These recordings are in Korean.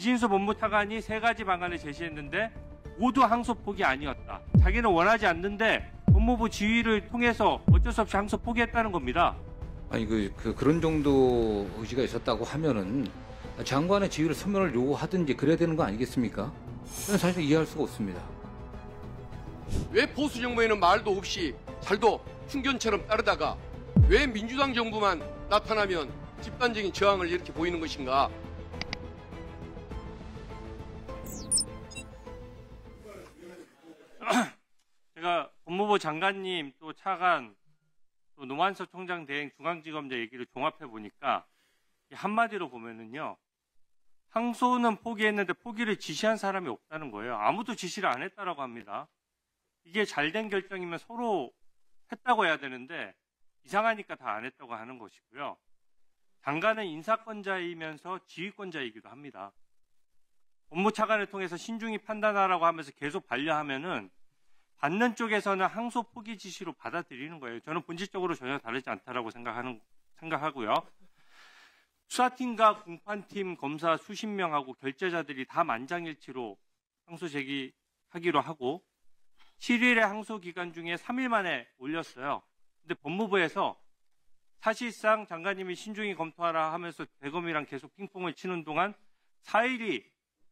이진수 법무차관이 3가지 방안을 제시했는데 모두 항소 포기 아니었다. 자기는 원하지 않는데 법무부 지휘를 통해서 어쩔 수 없이 항소 포기했다는 겁니다. 아니 그런 정도 의지가 있었다고 하면은 장관의 지휘를 서면을 요구하든지 그래야 되는 거 아니겠습니까? 저는 사실 이해할 수가 없습니다. 왜 보수 정부에는 말도 없이 잘도 충견처럼 따르다가 왜 민주당 정부만 나타나면 집단적인 저항을 이렇게 보이는 것인가? 제가 법무부 장관님 또 차관 또 노만석 총장 대행 중앙지검장 얘기를 종합해 보니까 한마디로 보면은요. 항소는 포기했는데 포기를 지시한 사람이 없다는 거예요. 아무도 지시를 안 했다라고 합니다. 이게 잘된 결정이면 서로 했다고 해야 되는데 이상하니까 다 안 했다고 하는 것이고요. 장관은 인사권자이면서 지휘권자이기도 합니다. 법무차관을 통해서 신중히 판단하라고 하면서 계속 반려하면은 받는 쪽에서는 항소 포기 지시로 받아들이는 거예요. 저는 본질적으로 전혀 다르지 않다라고 생각하고요. 수사팀과 공판팀 검사 수십 명하고 결재자들이 다 만장일치로 항소 제기하기로 하고 7일의 항소 기간 중에 3일 만에 올렸어요. 근데 법무부에서 사실상 장관님이 신중히 검토하라 하면서 대검이랑 계속 핑퐁을 치는 동안 4일이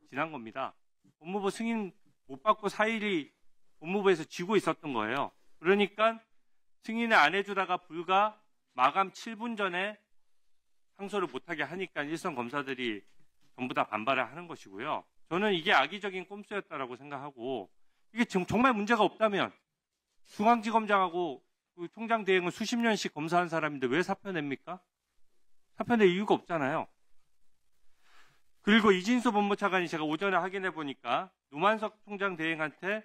지난 겁니다. 법무부 승인 못 받고 4일이 법무부에서 지고 있었던 거예요. 그러니까 승인을 안 해주다가 불과 마감 7분 전에 항소를 못하게 하니까 일선 검사들이 전부 다 반발을 하는 것이고요. 저는 이게 악의적인 꼼수였다라고 생각하고 이게 정말 문제가 없다면 중앙지검장하고 그 총장 대행을 수십 년씩 검사한 사람인데 왜 사표 냅니까? 사표 낼 이유가 없잖아요. 그리고 이진수 법무차관이 제가 오전에 확인해 보니까 노만석 총장 대행한테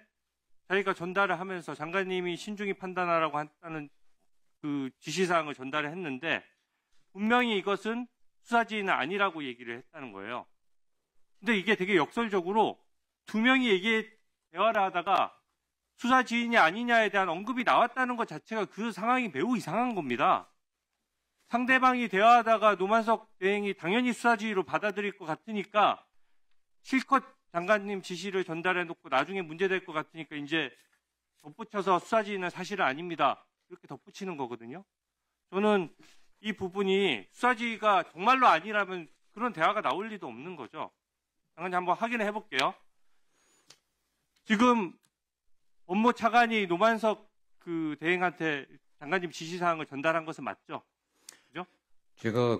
자기가 전달을 하면서 장관님이 신중히 판단하라고 했다는 그 지시사항을 전달을 했는데 분명히 이것은 수사지휘는 아니라고 얘기를 했다는 거예요. 근데 이게 되게 역설적으로 두 명이 대화를 하다가 수사지휘냐 아니냐에 대한 언급이 나왔다는 것 자체가 그 상황이 매우 이상한 겁니다. 상대방이 대화하다가 노만석 대행이 당연히 수사지휘로 받아들일 것 같으니까 실컷 장관님 지시를 전달해놓고 나중에 문제될 것 같으니까 이제 덧붙여서 수사지휘는 사실은 아닙니다. 이렇게 덧붙이는 거거든요. 저는 이 부분이 수사지휘가 정말로 아니라면 그런 대화가 나올 리도 없는 거죠. 장관님 한번 확인해 볼게요. 지금 법무차관이 노만석 그 대행한테 장관님 지시사항을 전달한 것은 맞죠? 그죠? 제가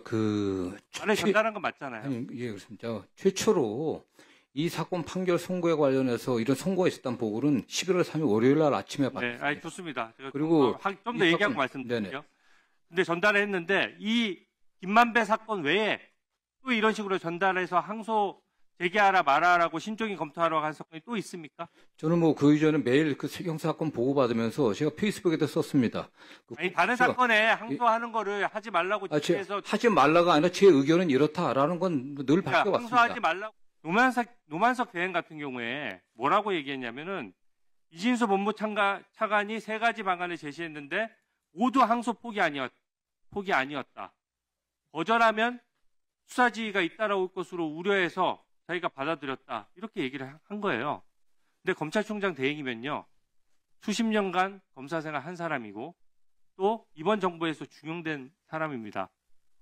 안에 전달한 건 맞잖아요. 아니, 예, 그렇습니다. 최초로 이 사건 판결 선고에 관련해서 이런 선고가 있었다는 보고는 11월 3일 월요일 날 아침에 받았습니다. 네, 좋습니다. 제가 그리고 좀 더 얘기하고 말씀드릴게요. 근데 전달을 했는데 이 김만배 사건 외에 또 이런 식으로 전달해서 항소 제기하라 말아라고 신중히 검토하라고 한 사건이 또 있습니까? 저는 뭐 그 이전에 매일 그 형사사건 보고받으면서 제가 페이스북에도 썼습니다. 아니, 다른 사건에 항소하는 거를 하지 말라고 지시해서 하지 말라가 아니라 제 의견은 이렇다라는 건 늘 밝혀왔습니다. 항소하지 말라고. 노만석 대행 같은 경우에 뭐라고 얘기했냐면은 이진수 법무차관이 3가지 방안을 제시했는데 모두 항소 포기 아니었다. 거절하면 수사지휘가 잇따라올 것으로 우려해서 자기가 받아들였다. 이렇게 얘기를 한 거예요. 근데 검찰총장 대행이면요. 수십 년간 검사 생활 한 사람이고 또 이번 정부에서 중용된 사람입니다.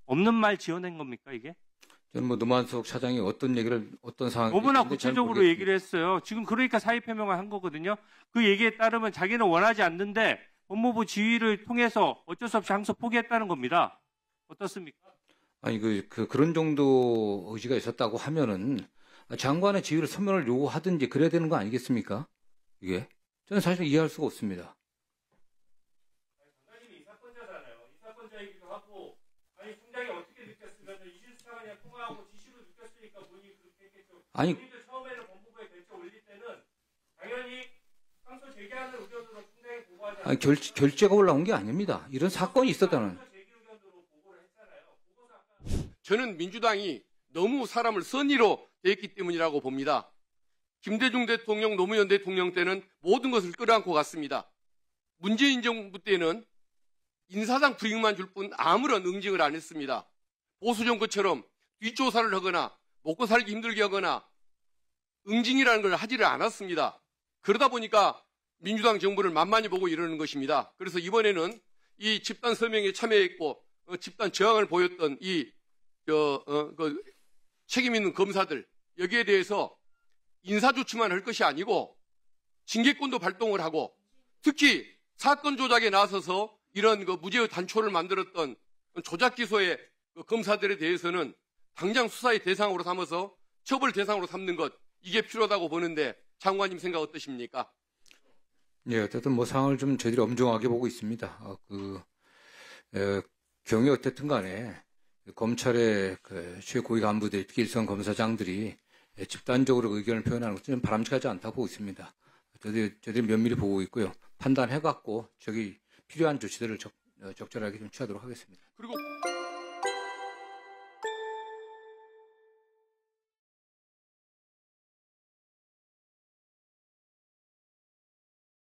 없는 말 지어낸 겁니까 이게? 저는 뭐 노만석 차장이 어떤 상황이 너무나 구체적으로 얘기를 했어요. 지금 그러니까 사의 표명을 한 거거든요. 그 얘기에 따르면 자기는 원하지 않는데 법무부 지휘를 통해서 어쩔 수 없이 항소 포기했다는 겁니다. 어떻습니까? 아니 그런 정도 의지가 있었다고 하면은 장관의 지휘를 서면을 요구하든지 그래야 되는 거 아니겠습니까? 이게 저는 사실 이해할 수가 없습니다. 장관님이 이사건자잖아요. 이사건자이기도 하고 아니 총장이 어떻게 느꼈으면 이진수 차관이랑 통화하고 지시로 느꼈으니까 본인이 그렇게 했겠죠. 아니 본인도 처음에는 법무부에 결재 올릴 때는 당연히 항소 제기하는 의견으로 총장이 보고하지 않았어요. 아니 결재가 올라온 게 아닙니다. 이런 사건이 있었다는. 저는 민주당이 너무 사람을 선의로 대했기 때문이라고 봅니다. 김대중 대통령, 노무현 대통령 때는 모든 것을 끌어안고 갔습니다. 문재인 정부 때는 인사상 불이익만 줄 뿐 아무런 응징을 안 했습니다. 보수 정권처럼 뒷조사를 하거나 먹고 살기 힘들게 하거나 응징이라는 걸 하지를 않았습니다. 그러다 보니까 민주당 정부를 만만히 보고 이러는 것입니다. 그래서 이번에는 이 집단 서명에 참여했고 집단 저항을 보였던 책임 있는 검사들 여기에 대해서 인사조치만 할 것이 아니고 징계권도 발동을 하고 특히 사건 조작에 나서서 이런 무죄의 단초를 만들었던 조작 기소의 검사들에 대해서는 당장 수사의 대상으로 삼아서 처벌 대상으로 삼는 것 이게 필요하다고 보는데 장관님 생각 어떠십니까? 예, 어쨌든 뭐 상황을 좀 저희들이 엄중하게 보고 있습니다. 경위 어쨌든 간에 검찰의 최고위 간부들, 특히 일선 검사장들이 집단적으로 의견을 표현하는 것은 좀 바람직하지 않다고 보고 있습니다. 저희들이 면밀히 보고 있고요. 판단해갖고 필요한 조치들을 적절하게 좀 취하도록 하겠습니다. 그리고